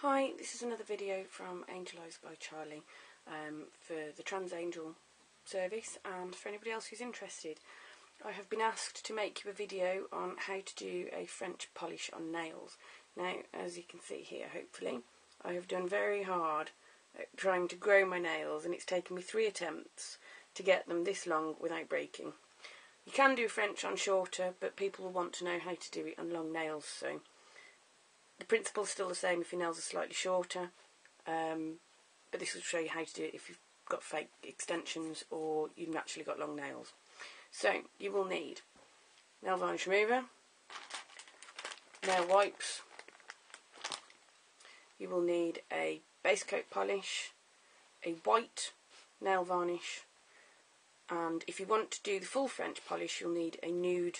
Hi, this is another video from Angelised by Charlie for the Trans Angel service, and for anybody else who's interested. I have been asked to make you a video on how to do a French polish on nails. Now, as you can see here, hopefully, I have done very hard at trying to grow my nails, and it's taken me 3 attempts to get them this long without breaking. You can do French on shorter, but people will want to know how to do it on long nails, so the principle is still the same if your nails are slightly shorter, but this will show you how to do it if you've got fake extensions or you've naturally got long nails. So you will need nail varnish remover, nail wipes, you will need a base coat polish, a white nail varnish, and if you want to do the full French polish you'll need a nude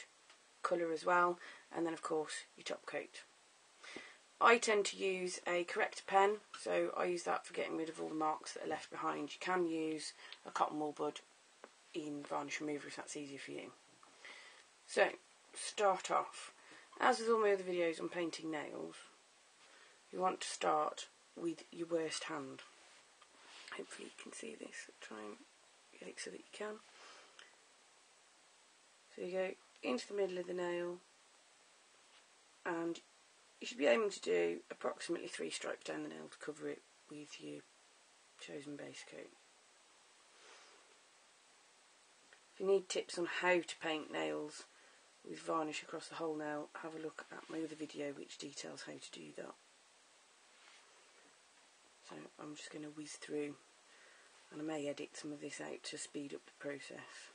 colour as well, and then of course your top coat. I tend to use a corrector pen, so I use that for getting rid of all the marks that are left behind. You can use a cotton wool bud in varnish remover if that's easier for you. So, start off. As with all my other videos on painting nails, you want to start with your worst hand. Hopefully you can see this. Try and get it so that you can. So you go into the middle of the nail, and you should be aiming to do approximately 3 stripes down the nail to cover it with your chosen base coat. If you need tips on how to paint nails with varnish across the whole nail, have a look at my other video which details how to do that. So I'm just going to whiz through, and I may edit some of this out to speed up the process.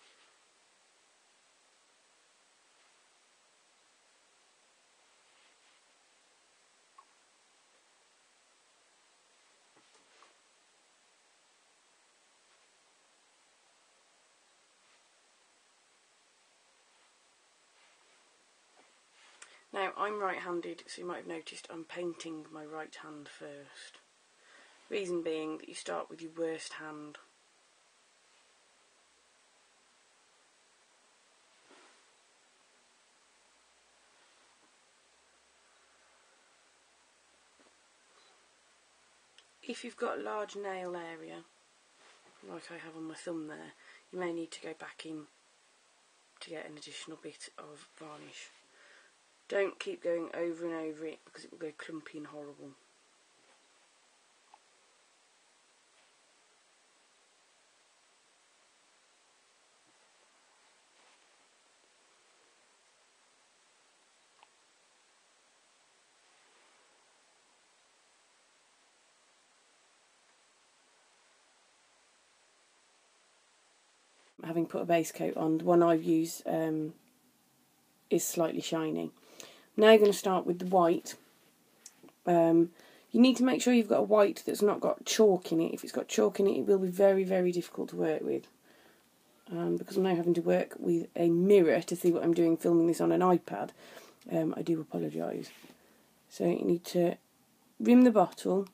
Now, I'm right-handed, so you might have noticed I'm painting my right hand first. Reason being that you start with your worst hand. If you've got a large nail area, like I have on my thumb there, you may need to go back in to get an additional bit of varnish. Don't keep going over and over it because it will go clumpy and horrible. Having put a base coat on, the one I've used is slightly shiny. Now you're going to start with the white. You need to make sure you've got a white that's not got chalk in it. If it's got chalk in it, it will be very, very difficult to work with. Because I'm now having to work with a mirror to see what I'm doing filming this on an iPad, I do apologise. So you need to rim the bottle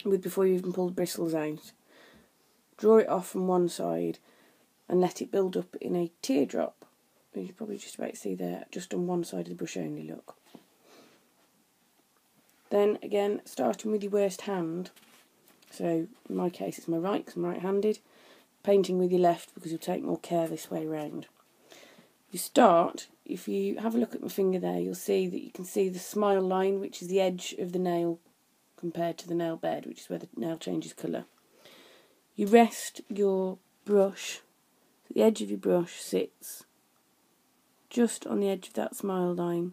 before you even pull the bristles out. Draw it off from one side and let it build up in a teardrop. You can probably just about see there, just on one side of the brush only, look. Then again, starting with your worst hand, so in my case it's my right because I'm right-handed, painting with your left because you'll take more care this way round. You start, if you have a look at my finger there, you'll see that you can see the smile line, which is the edge of the nail compared to the nail bed, which is where the nail changes colour. You rest your brush, so the edge of your brush sits just on the edge of that smile line,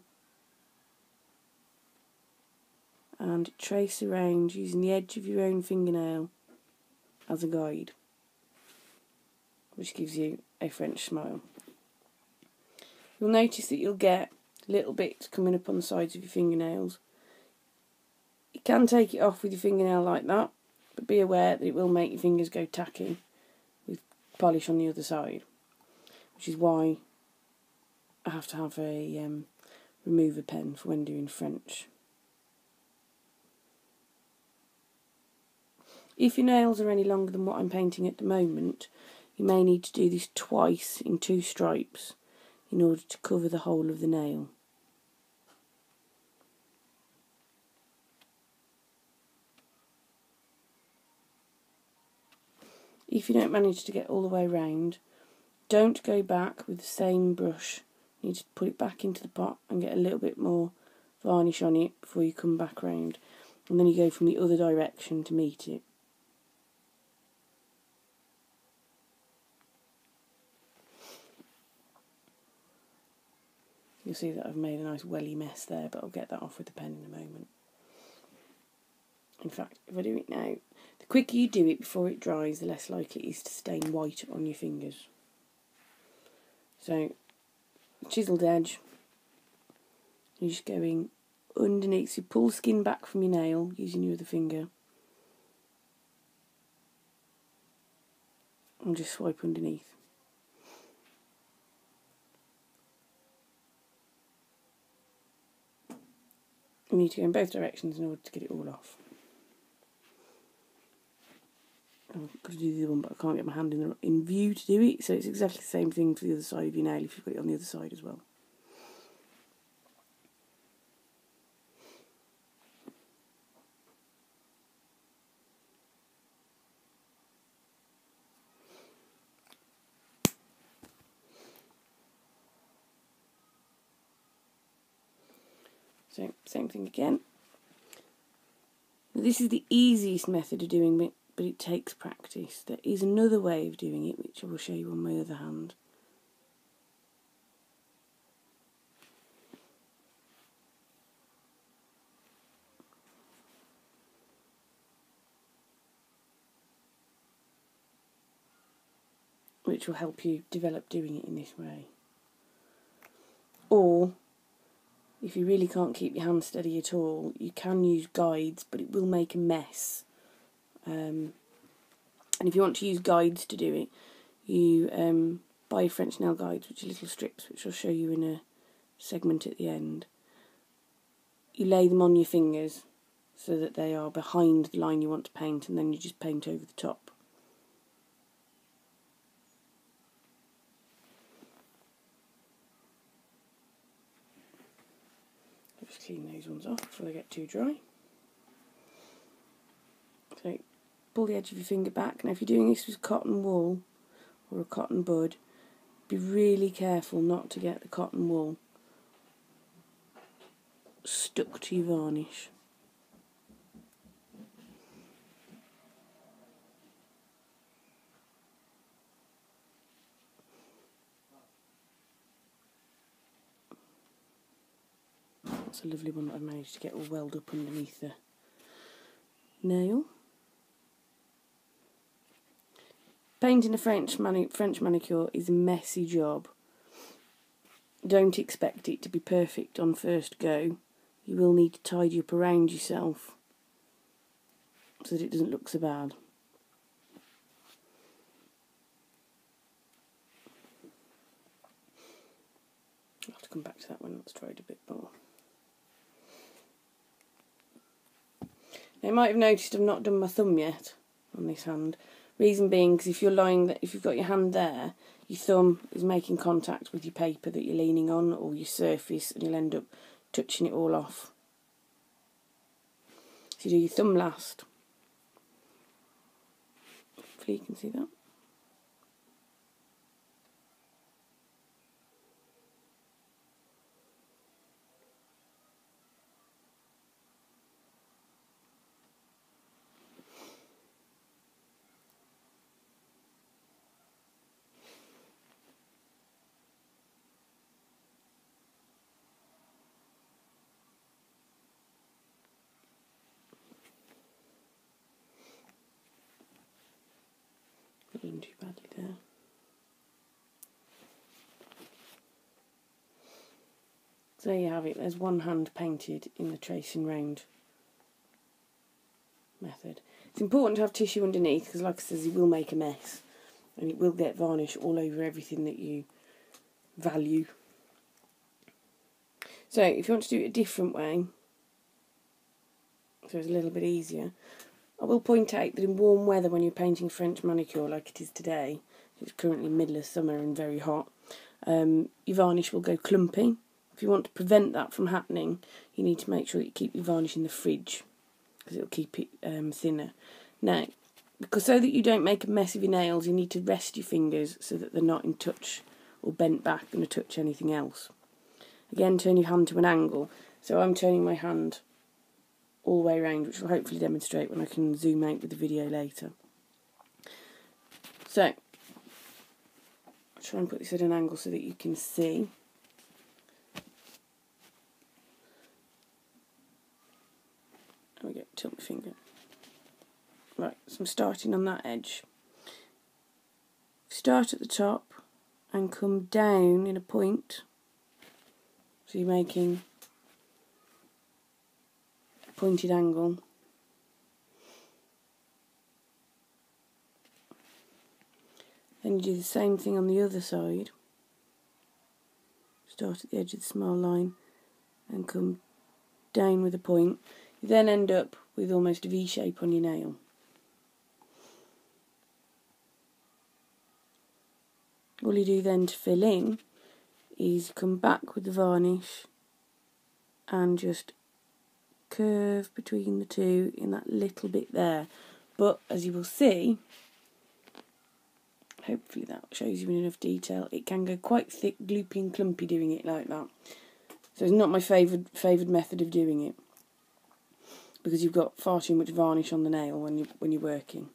and trace around using the edge of your own fingernail as a guide, which gives you a French smile. You'll notice that you'll get little bits coming up on the sides of your fingernails. You can take it off with your fingernail like that, but be aware that it will make your fingers go tacky with polish on the other side, which is why I have to have a remover pen for when doing French. If your nails are any longer than what I'm painting at the moment, you may need to do this twice in 2 stripes in order to cover the whole of the nail. If you don't manage to get all the way round, don't go back with the same brush. You need to put it back into the pot and get a little bit more varnish on it before you come back round. And then you go from the other direction to meet it. You'll see that I've made a nice welly mess there, but I'll get that off with the pen in a moment. In fact, if I do it now, the quicker you do it before it dries, the less likely it is to stain white on your fingers. So, chiselled edge, you're just going underneath, so you pull the skin back from your nail using your other finger. And just swipe underneath. You need to go in both directions in order to get it all off. I've got to do the other one, but I can't get my hand in view to do it, so it's exactly the same thing for the other side of your nail if you've got it on the other side as well. So, same thing again. Now, this is the easiest method of doing it, but it takes practice. There is another way of doing it, which I will show you on my other hand. Which will help you develop doing it in this way. Or, if you really can't keep your hand steady at all, you can use guides, but it will make a mess. And if you want to use guides to do it, you buy French nail guides, which are little strips, which I'll show you in a segment at the end. You lay them on your fingers so that they are behind the line you want to paint, and then you just paint over the top. Just clean those ones off before they get too dry. So, pull the edge of your finger back. Now if you're doing this with cotton wool or a cotton bud, be really careful not to get the cotton wool stuck to your varnish. That's a lovely one that I've managed to get all welled up underneath the nail. Painting a French manicure is a messy job. Don't expect it to be perfect on first go. You will need to tidy up around yourself so that it doesn't look so bad. I'll have to come back to that one once tried a bit more. Now, you might have noticed I've not done my thumb yet on this hand. Reason being, because if you've got your hand there, your thumb is making contact with your paper that you're leaning on or your surface, and you'll end up touching it all off. So you do your thumb last. Hopefully you can see that. Not doing too badly there. So there you have it. There's one hand painted in the tracing round method. It's important to have tissue underneath because, like I said, it will make a mess and it will get varnish all over everything that you value. So if you want to do it a different way, so it's a little bit easier, I will point out that in warm weather, when you're painting French manicure like it is today, it's currently middle of summer and very hot, your varnish will go clumpy. If you want to prevent that from happening, you need to make sure that you keep your varnish in the fridge because it will keep it thinner. Now, because so that you don't make a mess of your nails, you need to rest your fingers so that they're not in touch or bent back and touch anything else. Again, turn your hand to an angle. So I'm turning my hand all the way around, which will hopefully demonstrate when I can zoom out with the video later. So, I'll try and put this at an angle so that you can see. There we go, tilt my finger. Right, so I'm starting on that edge. Start at the top and come down in a point. So you're making a pointed angle. Then you do the same thing on the other side. Start at the edge of the small line and come down with a point. You then end up with almost a V shape on your nail. All you do then to fill in is come back with the varnish and just curve between the two in that little bit there. But as you will see, hopefully that shows you in enough detail, it can go quite thick, gloopy and clumpy doing it like that. So it's not my favoured method of doing it, because you've got far too much varnish on the nail when you're working.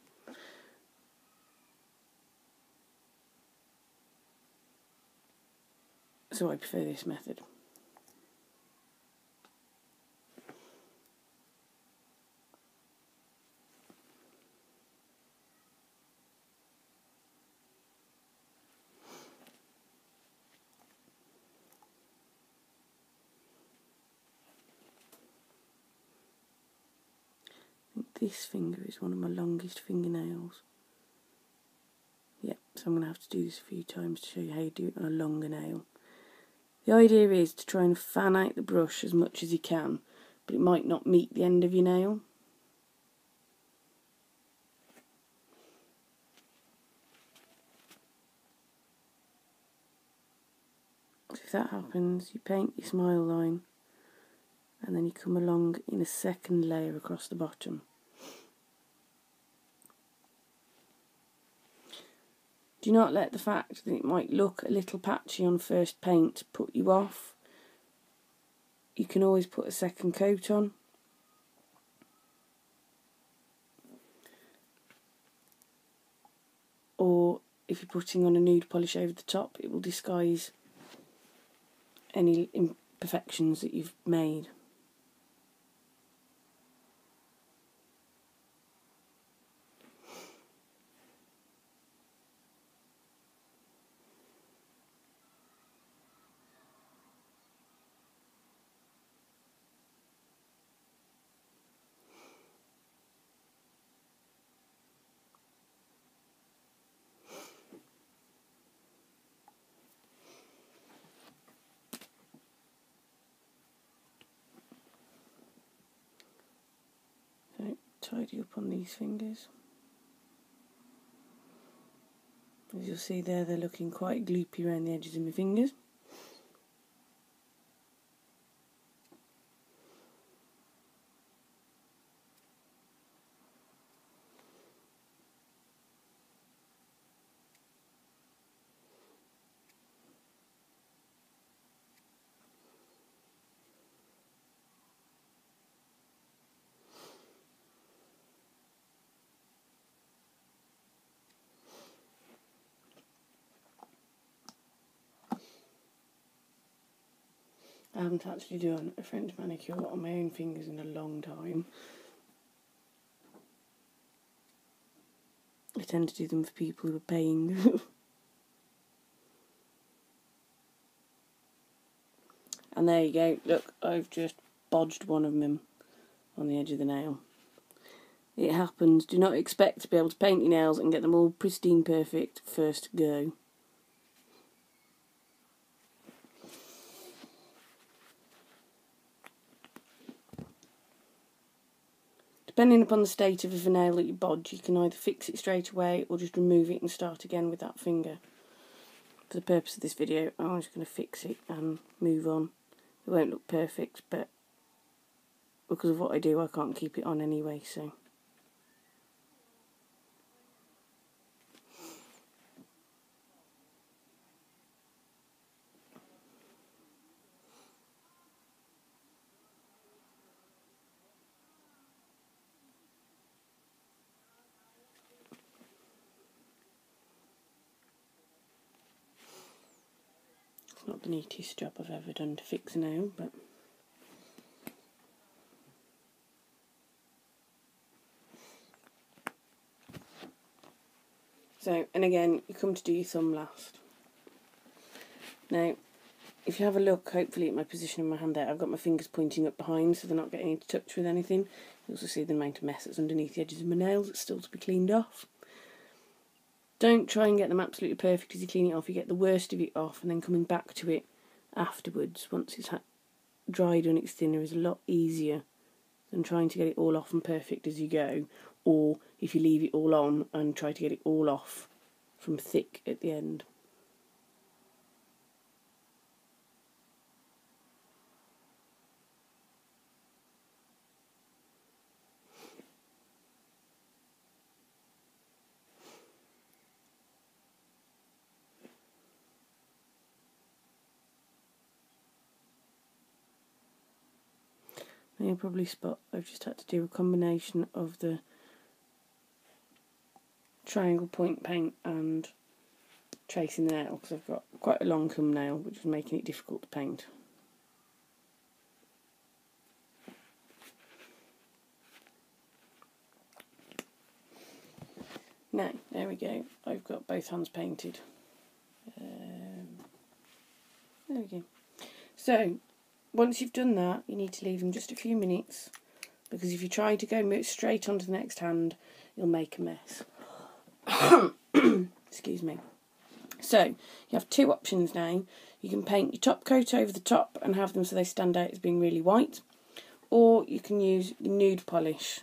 So I prefer this method. I think this finger is one of my longest fingernails. Yep, so I'm going to have to do this a few times to show you how you do it on a longer nail. The idea is to try and fan out the brush as much as you can, but it might not meet the end of your nail. So if that happens, you paint your smile line and then you come along in a second layer across the bottom. Do not let the fact that it might look a little patchy on first paint put you off. You can always put a second coat on. Or if you're putting on a nude polish over the top, it will disguise any imperfections that you've made. So tidy up on these fingers. As you'll see there, they're looking quite gloopy around the edges of my fingers. I haven't actually done a French manicure on my own fingers in a long time. I tend to do them for people who are paying. And there you go, look, I've just bodged one of them on the edge of the nail. It happens. Do not expect to be able to paint your nails and get them all pristine perfect first go. Depending upon the state of the nail that you bodge, you can either fix it straight away or just remove it and start again with that finger. For the purpose of this video, I'm just going to fix it and move on. It won't look perfect, but because of what I do, I can't keep it on anyway, so. It's not the neatest job I've ever done to fix a nail, but so, and again, you come to do your thumb last. Now, if you have a look, hopefully, at my position of my hand there, I've got my fingers pointing up behind so they're not getting into touch with anything. You also see the amount of mess that's underneath the edges of my nails that's still to be cleaned off. Don't try and get them absolutely perfect as you clean it off. You get the worst of it off, and then coming back to it afterwards, once it's dried and it's thinner, is a lot easier than trying to get it all off and perfect as you go, or if you leave it all on and try to get it all off from thick at the end. Now you'll probably spot I've just had to do a combination of the triangle point paint and tracing the nail, because I've got quite a long thumbnail, which is making it difficult to paint. Now, there we go, I've got both hands painted. There we go. So, once you've done that, you need to leave them just a few minutes, because if you try to go straight onto the next hand, you'll make a mess. Excuse me. So, you have two options now. You can paint your top coat over the top and have them so they stand out as being really white, or you can use nude polish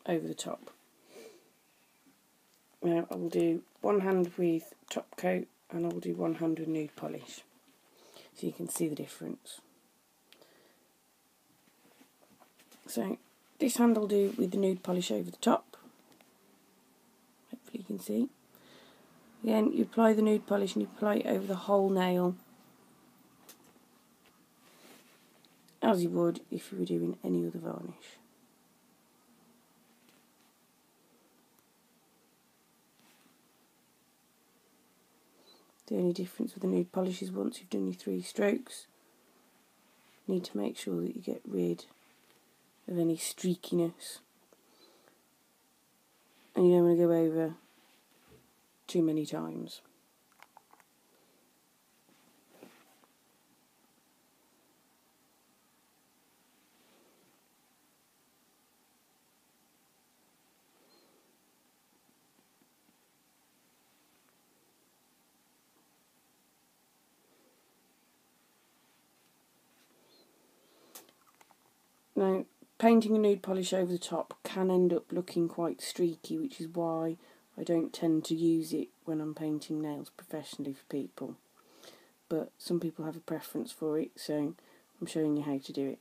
over the top. Now, I will do one hand with top coat and I will do one hand with nude polish, so you can see the difference. So, this hand I'll do with the nude polish over the top. Hopefully you can see. Again, you apply the nude polish and you apply it over the whole nail, as you would if you were doing any other varnish. The only difference with the nude polish is once you've done your 3 strokes, you need to make sure that you get rid of any streakiness, and you don't want to go over too many times. Now, painting a nude polish over the top can end up looking quite streaky, which is why I don't tend to use it when I'm painting nails professionally for people. But some people have a preference for it, so I'm showing you how to do it.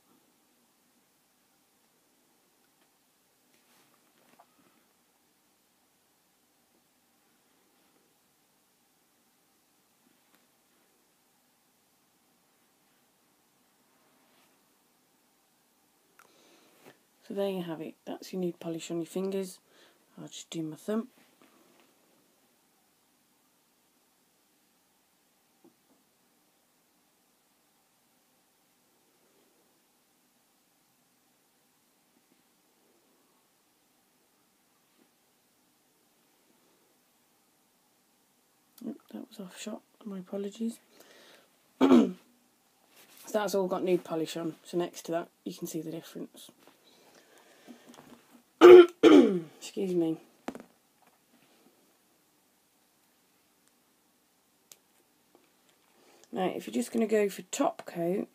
So there you have it. That's your nude polish on your fingers. I'll just do my thumb. Oh, that was off shot. My apologies. So that's all got nude polish on. So next to that, you can see the difference. Excuse me. Now, if you're just going to go for top coat,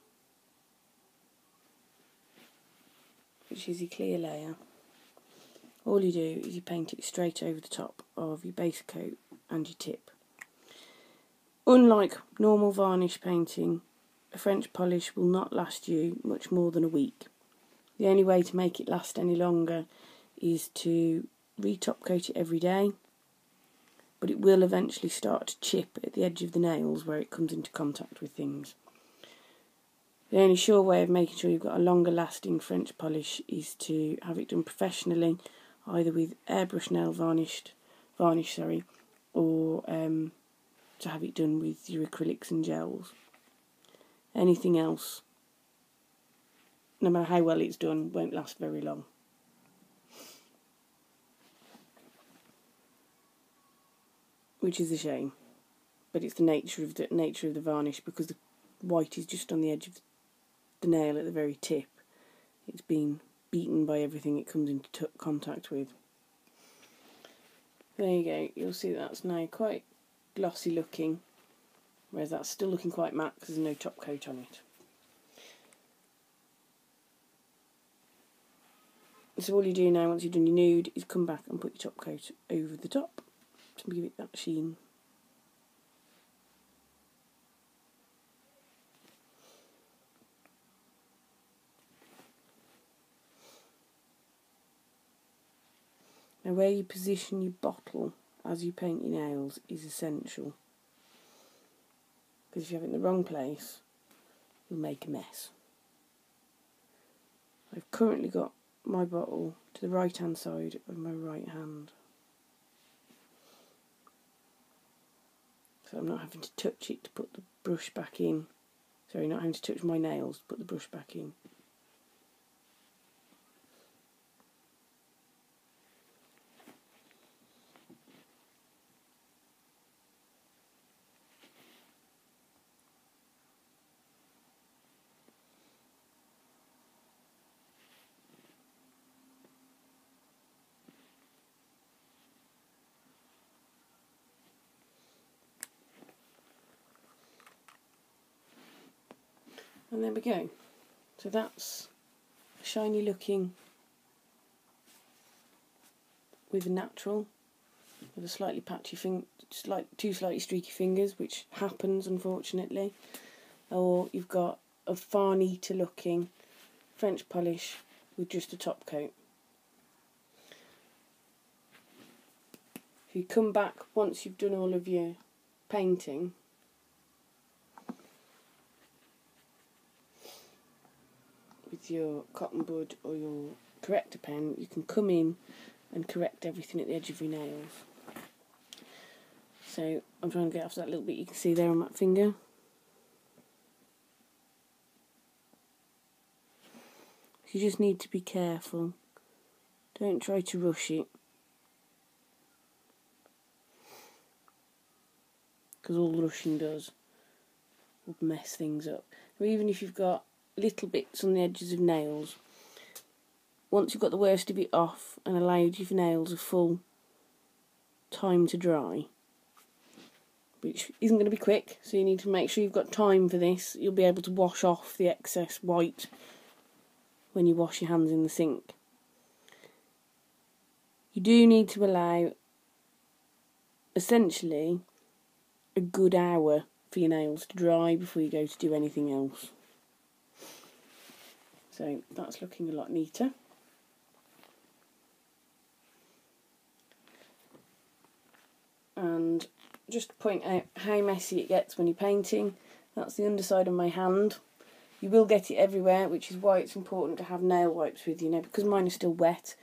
which is your clear layer, all you do is you paint it straight over the top of your base coat and your tip. Unlike normal varnish painting, a French polish will not last you much more than a week. The only way to make it last any longer is to re-top coat it every day, but it will eventually start to chip at the edge of the nails where it comes into contact with things. The only sure way of making sure you've got a longer lasting French polish is to have it done professionally, either with airbrush nail varnish, or to have it done with your acrylics and gels. Anything else, no matter how well it's done, won't last very long. Which is a shame, but it's the nature of the varnish, because the white is just on the edge of the nail at the very tip. It's been beaten by everything it comes into contact with. There you go. You'll see that's now quite glossy looking, whereas that's still looking quite matte because there's no top coat on it. So all you do now, once you've done your nude, is come back and put your top coat over the top to give it that sheen. Now where you position your bottle as you paint your nails is essential, because if you have it in the wrong place, you'll make a mess. I've currently got my bottle to the right hand side of my right hand, so I'm not having to touch it to put the brush back in. Sorry, not having to touch my nails to put the brush back in. And there we go. So that's shiny looking with a natural, with a slightly patchy two slightly streaky fingers, which happens unfortunately. Or you've got a far neater looking French polish with just a top coat. If you come back once you've done all of your painting, with your cotton bud or your corrector pen, you can come in and correct everything at the edge of your nails. So I'm trying to get off that little bit you can see there on that finger. You just need to be careful. Don't try to rush it, because all rushing does will mess things up. Or even if you've got little bits on the edges of nails, once you've got the worst of it off and allowed your nails a full time to dry, which isn't going to be quick, so you need to make sure you've got time for this. You'll be able to wash off the excess white when you wash your hands in the sink. You do need to allow essentially a good hour for your nails to dry before you go to do anything else. So that's looking a lot neater. And just to point out how messy it gets when you're painting, that's the underside of my hand. You will get it everywhere, which is why it's important to have nail wipes with you. Now, because mine are still wet,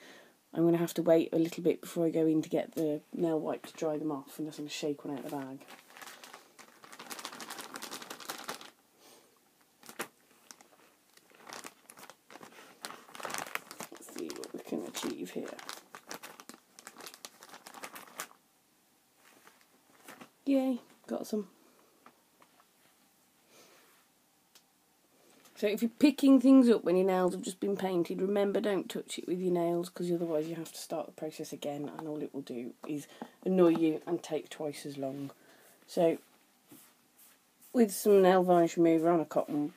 I'm going to have to wait a little bit before I go in to get the nail wipe to dry them off, and just going to shake one out of the bag. Let's see what we can achieve here. Yay, got some. So if you're picking things up when your nails have just been painted, remember, don't touch it with your nails, because otherwise you have to start the process again, and all it will do is annoy you and take twice as long. So with some nail varnish remover on a cotton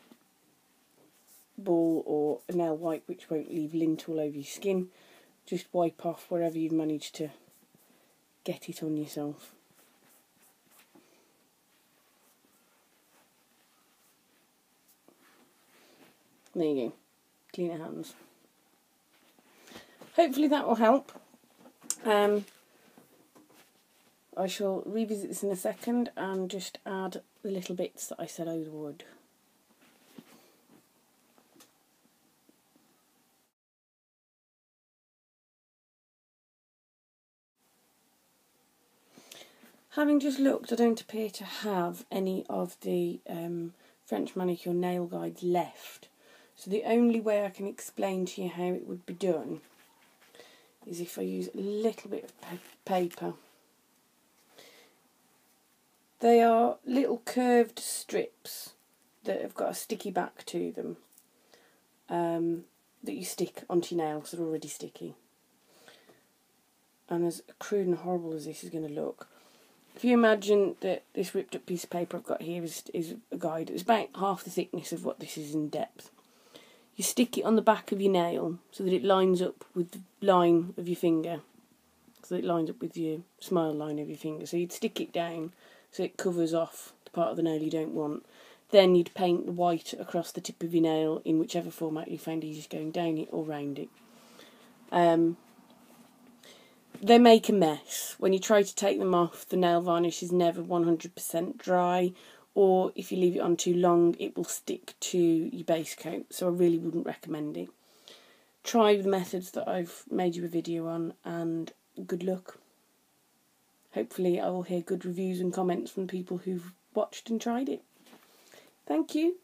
ball or a nail wipe which won't leave lint all over your skin, just wipe off wherever you've managed to get it on yourself. There you go, clean your hands. Hopefully that will help. I shall revisit this in a second and just add the little bits that I said I would. Having just looked, I don't appear to have any of the French manicure nail guides left. So the only way I can explain to you how it would be done is if I use a little bit of paper. They are little curved strips that have got a sticky back to them that you stick onto your nails that are already sticky. And as crude and horrible as this is going to look, if you imagine that this ripped up piece of paper I've got here is a guide, it's about half the thickness of what this is in depth. You stick it on the back of your nail so that it lines up with the line of your finger, so that it lines up with your smile line of your finger. So you'd stick it down so it covers off the part of the nail you don't want. Then you'd paint the white across the tip of your nail in whichever format you find easiest, going down it or round it. They make a mess. When you try to take them off, the nail varnish is never 100% dry, or if you leave it on too long, it will stick to your base coat, so I really wouldn't recommend it. Try the methods that I've made you a video on, and good luck. Hopefully I will hear good reviews and comments from people who've watched and tried it. Thank you.